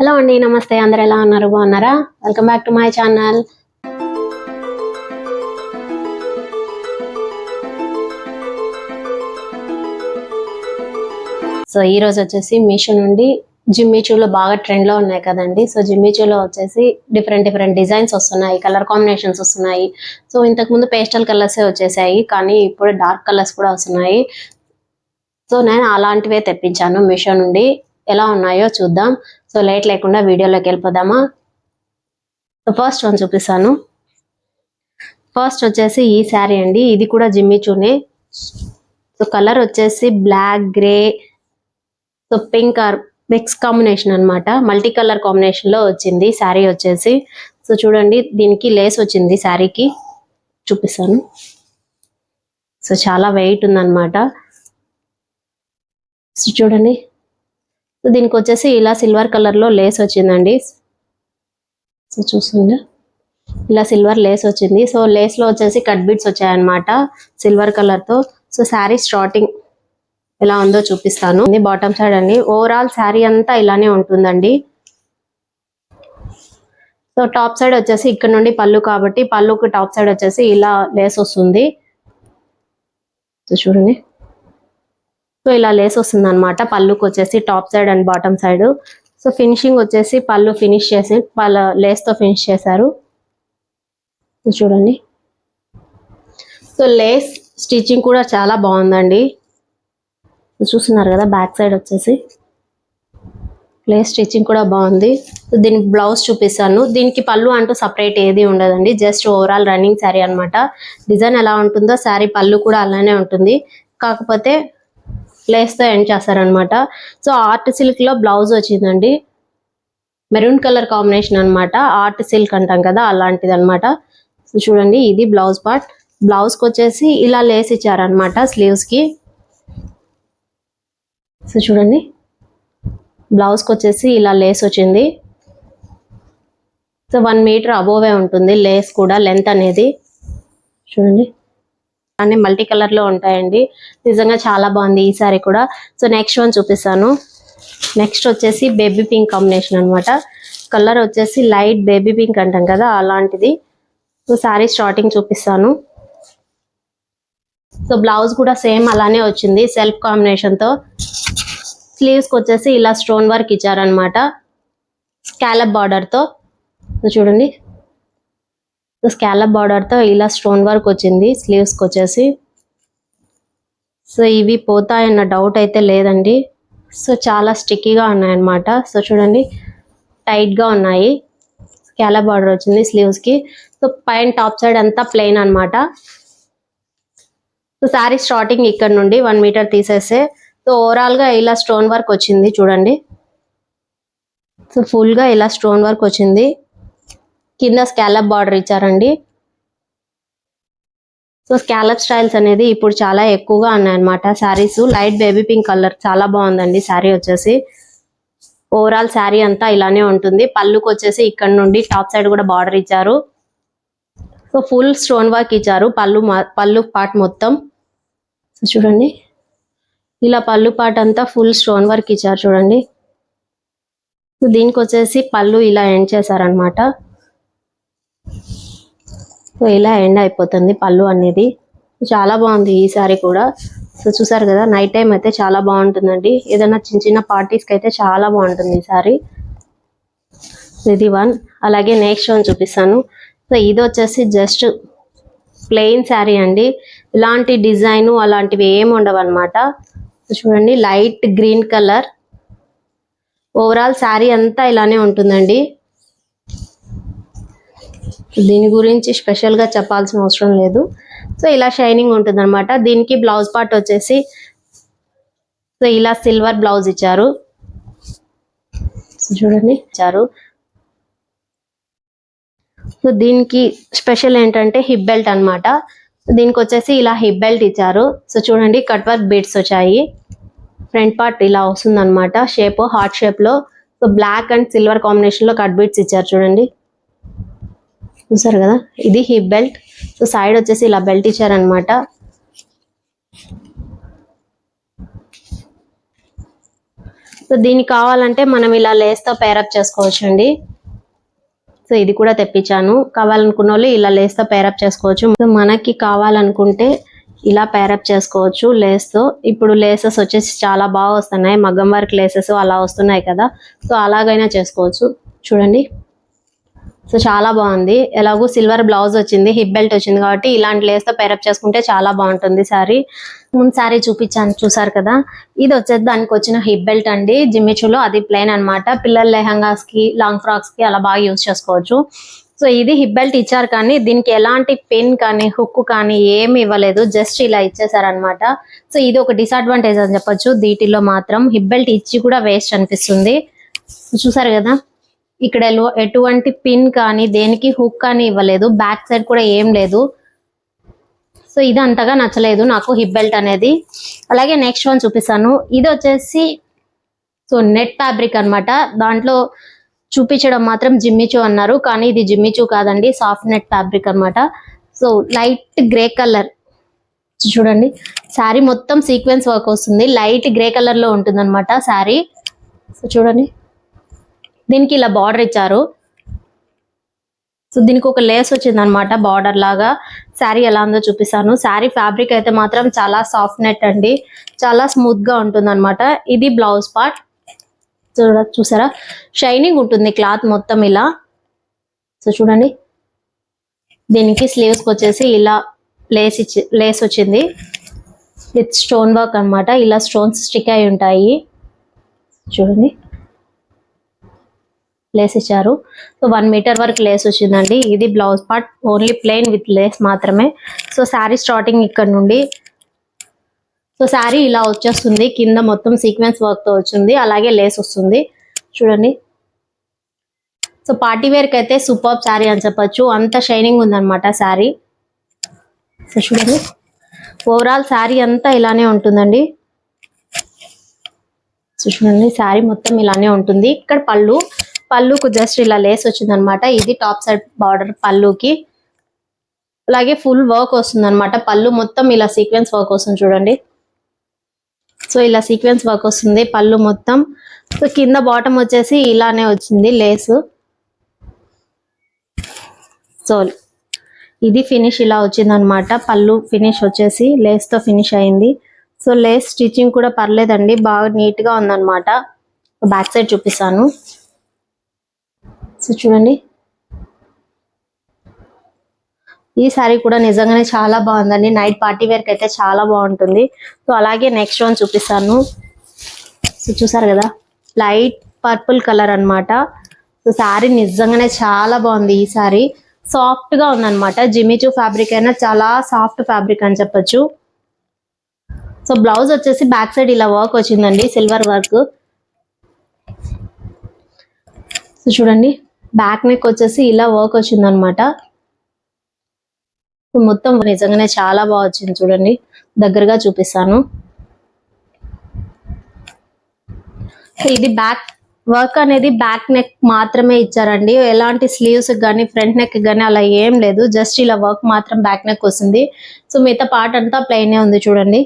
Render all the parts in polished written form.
Hello అండి, నమస్తే. అందరు ఎలా ఉన్నారు? బాగున్నారా? Welcome back to my channel. So ఈ రోజు వచ్చేసి మీషో నుండి జిమ్మిచూలో బాగా ట్రెండ్ లో ఉన్నాయి కదండి. సో జిమ్మిచూలో వచ్చేసి డిఫరెంట్ డిజైన్స్ వస్తున్నాయి, కలర్ కాంబినేషన్స్ వస్తున్నాయి. సో ఇంతకు ముందు పేస్టల్ కలర్స్ వచ్చేసాయి, కానీ ఇప్పుడు డార్క్ కలర్స్ కూడా వస్తున్నాయి. సో నేను అలాంటివే తెప్పించాను మీషో నుండి. ఎలా ఉన్నాయో చూద్దాం. సో లేట్ లేకుండా వీడియోలోకి వెళ్ళిపోదామా? సో ఫస్ట్ వన్ చూపిస్తాను. ఫస్ట్ వచ్చేసి ఈ శారీ అండి. ఇది కూడా జిమ్మిచూనే. సో కలర్ వచ్చేసి black, grey, so pink or mix combination అనమాట. మల్టీ కలర్ కాంబినేషన్ లో వచ్చింది శారీ వచ్చేసి. సో చూడండి, దీనికి లేస్ వచ్చింది శారీకి. చూపిస్తాను. సో చాలా వెయిట్ ఉందన్నమాట. సో చూడండి, సో దీనికి వచ్చేసి ఇలా సిల్వర్ కలర్ లో లేస్ వచ్చిందండి. సో చూస్తుందా, ఇలా సిల్వర్ లేస్ వచ్చింది. సో లేస్ లో వచ్చేసి కట్ బీడ్స్ వచ్చాయన్నమాట సిల్వర్ కలర్ తో. సో శారీ స్టార్టింగ్ ఎలా ఉందో చూపిస్తాను. బాటమ్ సైడ్ అండి. ఓవరాల్ శారీ అంతా ఇలానే ఉంటుందండి. సో టాప్ సైడ్ వచ్చేసి ఇక్కడ నుండి పళ్ళు, కాబట్టి పళ్ళుకి టాప్ సైడ్ వచ్చేసి ఇలా లేస్ వస్తుంది. సో చూడండి, సో ఇలా లేస్ వస్తుంది అనమాట పళ్ళుకి వచ్చేసి top side and bottom side. So finishing వచ్చేసి పళ్ళు ఫినిష్ చేసి లేస్ తో ఫినిష్ చేశారు. చూడండి, సో లేస్ స్టిచ్చింగ్ కూడా చాలా బాగుందండి. చూస్తున్నారు కదా, బ్యాక్ సైడ్ వచ్చేసి లేస్ స్టిచ్చింగ్ కూడా బాగుంది. సో దీనికి బ్లౌజ్ చూపిస్తాను. దీనికి పళ్ళు అంటూ సపరేట్ ఏది ఉండదండి, జస్ట్ ఓవరాల్ రన్నింగ్ శారీ అనమాట. డిజైన్ ఎలా ఉంటుందో శారీ పళ్ళు కూడా అలానే ఉంటుంది, కాకపోతే లేస్ తో ఎండ్ చేస్తారనమాట. సో ఆర్ట్ సిల్క్ లో బ్లౌజ్ వచ్చిందండి. మెరూన్ కలర్ కాంబినేషన్ అనమాట. ఆర్ట్ సిల్క్ అంటాం కదా, అలాంటిది అనమాట. సో చూడండి, ఇది బ్లౌజ్ పార్ట్. బ్లౌజ్ కి వచ్చేసి ఇలా లేస్ ఇచ్చారనమాట స్లీవ్స్ కి. సో చూడండి, బ్లౌజ్ కి వచ్చేసి ఇలా లేస్ వచ్చింది. సో 1 మీటర్ అబోవే ఉంటుంది లేస్ కూడా, లెంత్ అనేది. చూడండి, అన్ని మల్టీ కలర్ లో ఉంటాయండి. నిజంగా చాలా బాగుంది ఈ సారీ కూడా. సో నెక్స్ట్ వన్ చూపిస్తాను. నెక్స్ట్ వచ్చేసి బేబీ పింక్ కాంబినేషన్ అనమాట. కలర్ వచ్చేసి లైట్ బేబీ పింక్ అంటాం కదా, అలాంటిది. సో శారీ స్టార్టింగ్ చూపిస్తాను. సో బ్లౌజ్ కూడా సేమ్ అలానే వచ్చింది, సెల్ఫ్ కాంబినేషన్ తో. స్లీవ్స్ కి వచ్చేసి ఇలా స్టోన్ వర్క్ ఇచ్చారనమాట, స్కాలప్ బార్డర్ తో. సో చూడండి, స్కాలప్ బార్డర్ తో ఇలా స్టోన్ వర్క్ వచ్చింది స్లీవ్స్ కి వచ్చేసి. సో ఇవి పోతాయన్న డౌట్ అయితే లేదండి. సో చాలా స్టిక్కీగా ఉన్నాయన్నమాట. సో చూడండి, టైట్ గా ఉన్నాయి. స్కాలప్ బార్డర్ వచ్చింది స్లీవ్స్ కి. సో పైన టాప్ సైడ్ అంతా ప్లెయిన్ అనమాట. సో శారీ స్టార్టింగ్ ఇక్కడ నుండి 1 మీటర్ తీసేస్తే, సో ఓవరాల్ గా ఇలా స్టోన్ వర్క్ వచ్చింది చూడండి. సో ఫుల్ గా ఇలా స్టోన్ వర్క్ వచ్చింది. కింద స్కాలప్ బార్డర్ ఇచ్చారండి. సో స్కాలప్ స్టైల్స్ అనేది ఇప్పుడు చాలా ఎక్కువగా ఉన్నాయన్నమాట saris. Light baby pink colour చాలా బాగుందండి శారీ వచ్చేసి. ఓవరాల్ శారీ అంతా ఇలానే ఉంటుంది. పళ్ళుకి వచ్చేసి ఇక్కడ నుండి టాప్ సైడ్ కూడా బార్డర్ ఇచ్చారు. సో ఫుల్ స్టోన్ వర్క్ ఇచ్చారు పళ్ళు పార్ట్ మొత్తం. సో చూడండి, ఇలా పళ్ళు పార్ట్ అంతా ఫుల్ స్టోన్ వర్క్ ఇచ్చారు చూడండి. సో దీనికి వచ్చేసి పళ్ళు ఇలా ఎండ్ చేశారనమాట. సో ఇలా ఎండ్ అయిపోతుంది పళ్ళు అనేది. చాలా బాగుంది ఈ సారీ కూడా. సో చూసారు కదా, నైట్ టైం అయితే చాలా బాగుంటుందండి. ఏదైనా చిన్న పార్టీస్కి అయితే చాలా బాగుంటుంది ఈ సారీ. ఇది వన్. అలాగే నెక్స్ట్ వన్ చూపిస్తాను. సో ఇది వచ్చేసి జస్ట్ ప్లెయిన్ శారీ అండి. ఇలాంటి డిజైన్ అలాంటివి ఏమి ఉండవు అనమాట. చూడండి, light green colour. Overall sari అంతా ఇలానే ఉంటుందండి. దీని గురించి స్పెషల్ గా చెప్పాల్సిన అవసరం లేదు. సో ఇలా షైనింగ్ ఉంటుంది అనమాట. దీనికి బ్లౌజ్ పార్ట్ వచ్చేసి సో ఇలా సిల్వర్ బ్లౌజ్ ఇచ్చారు. చూడండి ఇచ్చారు. సో దీనికి స్పెషల్ ఏంటంటే హిప్ బెల్ట్ అనమాట. దీనికి వచ్చేసి ఇలా హిప్ బెల్ట్ ఇచ్చారు. సో చూడండి, కట్ వర్క్ బీడ్స్ వచ్చాయి. ఫ్రంట్ పార్ట్ ఇలా వస్తుంది అనమాట, షేప్ హార్ట్ షేప్ లో. So black and silver combination లో కట్ బీడ్స్ ఇచ్చారు చూడండి. చూసారు కదా, ఇది హిప్ బెల్ట్. సో సైడ్ వచ్చేసి ఇలా బెల్ట్ ఇచ్చారనమాట. సో దీనికి కావాలంటే మనం ఇలా లేస్తో పేరప్ చేసుకోవచ్చు అండి. సో ఇది కూడా తెప్పించాను. కావాలనుకున్న వాళ్ళు ఇలా లేస్తో పేరప్ చేసుకోవచ్చు. సో మనకి కావాలనుకుంటే ఇలా పేరప్ చేసుకోవచ్చు లేస్తో. ఇప్పుడు లేసెస్ వచ్చేసి చాలా బాగా వస్తున్నాయి, మగ్గం వర్క్ లేసెస్ అలా వస్తున్నాయి కదా, సో అలాగైనా చేసుకోవచ్చు. చూడండి, సో చాలా బాగుంది. ఎలాగో సిల్వర్ బ్లౌజ్ వచ్చింది, హిప్ బెల్ట్ వచ్చింది కాబట్టి ఇలాంటి లేస్తో పేరప్ చేసుకుంటే చాలా బాగుంటుంది శారీ. ముందు శారీ చూపించాను చూసారు కదా, ఇది వచ్చేసి దానికి వచ్చిన హిప్ బెల్ట్ అండి జిమ్మిచూలో. అది ప్లెయిన్ అనమాట. పిల్లల లెహంగాస్ కి లాంగ్ ఫ్రాక్స్ కి అలా బాగా యూజ్ చేసుకోవచ్చు. సో ఇది హిప్ బెల్ట్ ఇచ్చారు కానీ దీనికి ఎలాంటి పిన్ కానీ హుక్ కానీ ఏమి ఇవ్వలేదు, జస్ట్ ఇలా ఇచ్చేసారనమాట. సో ఇది ఒక డిసడ్వాంటేజ్ అని చెప్పొచ్చు. వీటిలో మాత్రం హిప్ బెల్ట్ ఇచ్చి కూడా వేస్ట్ అనిపిస్తుంది. చూసారు కదా, ఇక్కడ ఎటువంటి పిన్ కానీ దేనికి హుక్ కానీ ఇవ్వలేదు, బ్యాక్ సైడ్ కూడా ఏం లేదు. సో ఇది అంతగా నచ్చలేదు నాకు హిప్ బెల్ట్ అనేది. అలాగే నెక్స్ట్ వన్ చూపిస్తాను. ఇది వచ్చేసి సో నెట్ ఫ్యాబ్రిక్ అనమాట. దాంట్లో చూపించడం మాత్రం జిమ్మిచూ అన్నారు కానీ ఇది జిమ్మిచూ కాదండి, సాఫ్ట్ నెట్ ఫ్యాబ్రిక్ అనమాట. సో లైట్ గ్రే కలర్ చూడండి, శారీ మొత్తం సీక్వెన్స్ వర్క్ వస్తుంది, లైట్ గ్రే కలర్ లో ఉంటుంది అనమాట శారీ. సో చూడండి, దీనికి ఇలా బార్డర్ ఇచ్చారు. సో దీనికి ఒక లేస్ వచ్చింది అనమాట బార్డర్ లాగా. శారీ ఎలా ఉందో చూపిస్తాను. శారీ ఫ్యాబ్రిక్ అయితే మాత్రం చాలా సాఫ్ట్ నెట్ అండి, చాలా స్మూత్ గా ఉంటుంది అనమాట. ఇది బ్లౌజ్ పార్ట్. చూసారా, షైనింగ్ ఉంటుంది క్లాత్ మొత్తం ఇలా. సో చూడండి, దీనికి స్లీవ్స్ కి వచ్చేసి ఇలా లేస్ వచ్చింది విత్ స్టోన్ వర్క్ అనమాట. ఇలా స్టోన్స్ స్టిక్ అయి ఉంటాయి. చూడండి, లేస్ ఇచ్చారు. సో 1 మీటర్ వరకు లేస్ వచ్చిందండి. ఇది blouse part, only plain with lace మాత్రమే. సో శారీ స్టార్టింగ్ ఇక్కడ నుండి సో శారీ ఇలా వచ్చేస్తుంది, కింద మొత్తం సీక్వెన్స్ వర్క్ తో వచ్చింది, అలాగే లేస్ వస్తుంది. చూడండి, సో పార్టీ వేర్ కి అయితే సూపర్ శారీ అని చెప్పొచ్చు, అంత షైనింగ్ ఉందన్నమాట శారీ. సో చూడండి, ఓవరాల్ శారీ అంతా ఇలానే ఉంటుందండి. సో చూడండి, శారీ మొత్తం ఇలానే ఉంటుంది. ఇక్కడ పళ్ళుకు జస్ట్ ఇలా లేస్ వచ్చింది అనమాట. ఇది టాప్ సైడ్ బార్డర్ పళ్ళుకి. అలాగే ఫుల్ వర్క్ వస్తుంది అనమాట. పళ్ళు మొత్తం ఇలా సీక్వెన్స్ వర్క్ వస్తుంది చూడండి. సో ఇలా సీక్వెన్స్ వర్క్ వస్తుంది పళ్ళు మొత్తం. సో కింద బాటమ్ వచ్చేసి ఇలానే వచ్చింది లేస్. సో ఇది ఫినిష్ ఇలా వచ్చింది అనమాట. పళ్ళు ఫినిష్ వచ్చేసి లేస్ తో ఫినిష్ అయింది. సో లేస్ స్టిచ్చింగ్ కూడా పర్లేదండి, బాగా నీట్ గా ఉందన్నమాట. బ్యాక్ సైడ్ చూపిస్తాను. సో చూడండి, ఈ శారీ కూడా నిజంగానే చాలా బాగుందండి, నైట్ పార్టీ వేర్ కి అయితే చాలా బాగుంటుంది. సో అలాగే నెక్స్ట్ వన్ చూపిస్తాను. సో చూసారు కదా, లైట్ పర్పుల్ కలర్ అన్నమాట. సో శారీ నిజంగానే చాలా బాగుంది. ఈ శారీ సాఫ్ట్ గా ఉందన్నమాట. జిమ్మిచూ ఫ్యాబ్రిక్ అయినా చాలా సాఫ్ట్ ఫ్యాబ్రిక్ అని చెప్పొచ్చు. సో బ్లౌజ్ వచ్చేసి బ్యాక్ సైడ్ ఇలా వర్క్ వచ్చిందండి, సిల్వర్ వర్క్. సో చూడండి, బ్యాక్ నెక్ వచ్చేసి ఇలా వర్క్ వచ్చింది అనమాట. మొత్తం నిజంగానే చాలా బాగా వచ్చింది. చూడండి, దగ్గరగా చూపిస్తాను. ఇది బ్యాక్ వర్క్ అనేది బ్యాక్ నెక్ మాత్రమే ఇచ్చారండి, ఎలాంటి స్లీవ్స్ కానీ ఫ్రంట్ నెక్ కానీ అలా ఏం లేదు, జస్ట్ ఇలా వర్క్ మాత్రం బ్యాక్ నెక్ వస్తుంది. సో మిగతా పార్ట్ అంతా ప్లెయిన్ ఉంది చూడండి.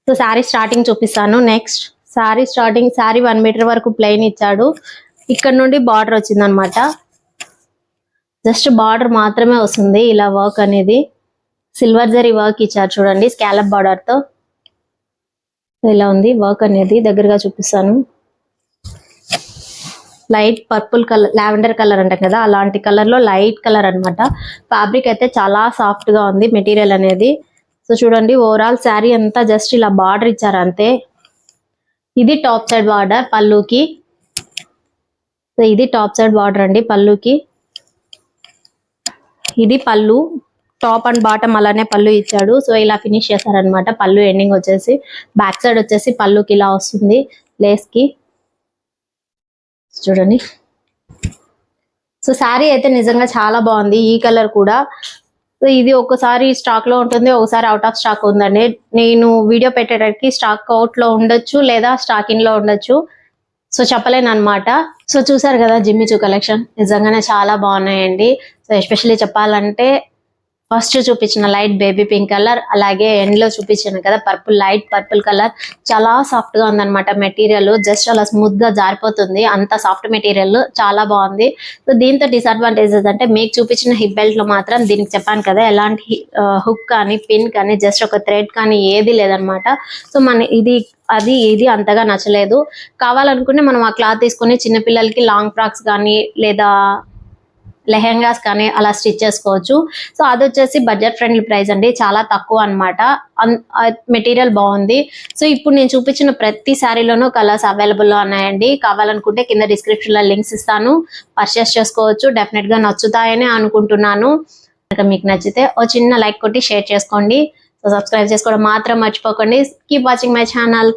సో శారీ స్టార్టింగ్ చూపిస్తాను. Next sari starting, sari 1 metre వరకు ప్లెయిన్ ఇచ్చాడు. ఇక్కడ నుండి బార్డర్ వచ్చింది అనమాట. జస్ట్ బార్డర్ మాత్రమే వస్తుంది ఇలా వర్క్ అనేది. సిల్వర్ జరీ వర్క్ ఇచ్చారు చూడండి, స్కాలప్ బార్డర్ తో. ఇలా ఉంది వర్క్ అనేది, దగ్గరగా చూపిస్తాను. Light purple colour, lavender colour అంటాం కదా, అలాంటి కలర్ లో లైట్ కలర్ అన్నమాట. ఫ్యాబ్రిక్ అయితే చాలా సాఫ్ట్ గా ఉంది మెటీరియల్ అనేది. సో చూడండి, ఓవరాల్ శారీ అంతా జస్ట్ ఇలా బార్డర్ ఇచ్చారు అంతే. ఇది టాప్ సైడ్ బార్డర్ పళ్ళుకి. సో ఇది టాప్ సైడ్ బార్డర్ అండి పళ్ళుకి. ఇది పళ్ళు, టాప్ అండ్ బాటమ్ అలానే పళ్ళు ఇచ్చాడు. సో ఇలా ఫినిష్ చేశారనమాట. పళ్ళు ఎండింగ్ వచ్చేసి బ్యాక్ సైడ్ వచ్చేసి పళ్ళుకి ఇలా వస్తుంది లేస్ కి. చూడండి, సో శారీ అయితే నిజంగా చాలా బాగుంది. ఈ కలర్ కూడా. సో ఇది ఒకసారి స్టాక్ లో ఉంటుంది, ఒకసారి అవుట్ ఆఫ్ స్టాక్ ఉందండి. నేను వీడియో పెట్టేటప్పటికి స్టాక్ అవుట్ లో ఉండొచ్చు లేదా స్టాక్ ఇన్ లో ఉండొచ్చు, సో చెప్పలేను అనమాట. సో చూసారు కదా జిమ్మిచూ కలెక్షన్, నిజంగానే చాలా బాగున్నాయండి. సో ఎస్పెషల్లీ చెప్పాలంటే ఫస్ట్ చూపించిన లైట్ బేబీ పింక్ కలర్, అలాగే ఎండ్ లో చూపించాను కదా లైట్ పర్పుల్ కలర్, చాలా సాఫ్ట్ గా ఉందన్నమాట మెటీరియల్. జస్ట్ అలా స్మూత్ గా జారిపోతుంది, అంత సాఫ్ట్ మెటీరియల్, చాలా బాగుంది. సో దీంతో డిసడ్వాంటేజెస్ అంటే మీకు చూపించిన హిప్ బెల్ట్ లో మాత్రం దీనికి చెప్పాను కదా ఎలాంటి హుక్ కానీ పిన్ కానీ జస్ట్ ఒక థ్రెడ్ కానీ ఏది లేదనమాట. సో ఇది అంతగా నచ్చలేదు. కావాలనుకుంటే మనం ఆ క్లాత్ తీసుకొని చిన్నపిల్లలకి లాంగ్ ఫ్రాక్స్ కానీ లేదా లెహెంగాస్ కానీ అలా స్టిచ్ చేసుకోవచ్చు. సో అది వచ్చేసి బడ్జెట్ ఫ్రెండ్లీ ప్రైస్ అండి, చాలా తక్కువ అనమాట. మెటీరియల్ బాగుంది. సో ఇప్పుడు నేను చూపించిన ప్రతి శారీలోనూ కలర్స్ అవైలబుల్ లో ఉన్నాయండి. కావాలనుకుంటే కింద డిస్క్రిప్షన్ లో లింక్స్ ఇస్తాను, పర్చేస్ చేసుకోవచ్చు. డెఫినెట్ గా నచ్చుతాయని అనుకుంటున్నాను. మీకు నచ్చితే ఓ చిన్న లైక్ కొట్టి షేర్ చేసుకోండి. సో సబ్స్క్రైబ్ చేసుకోవడం మాత్రం మర్చిపోకండి. Keep watching my channel.